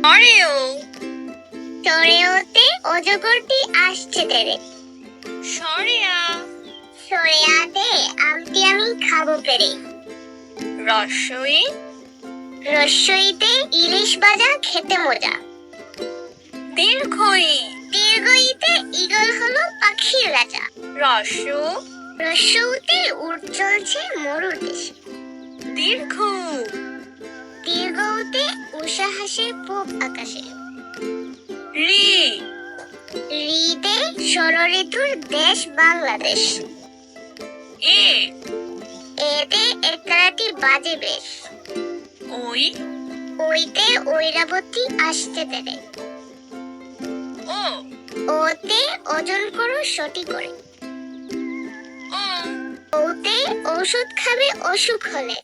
অরেও সরেওতে অজগরটি আসছে তেরে। সরেয়া সরেয়াতে আমটি আমি খাবো পেরে। রস্বই রস্যইতে ইলিশ ভাজা খেতে মজা। দীর্ঘই দীর্ঘইতে ঈগল হলো পাখির রাজা। রস্য রস্যউতে উট চলছে মরুর দেশে। দীর্ঘ দীর্ঘউতে উষা হাসে পূব আকাশে। রি রিতে ষড়ঋতুর দেশ বাংলাদেশ। এ এতে একরাটি বাজে বেশ। ওই ওইতে ঐরাবতী আসতে তেরে। ও ওতে ওজন করো সটি করে। ও ওতে ঔষধ খাবে অসুখ হলে।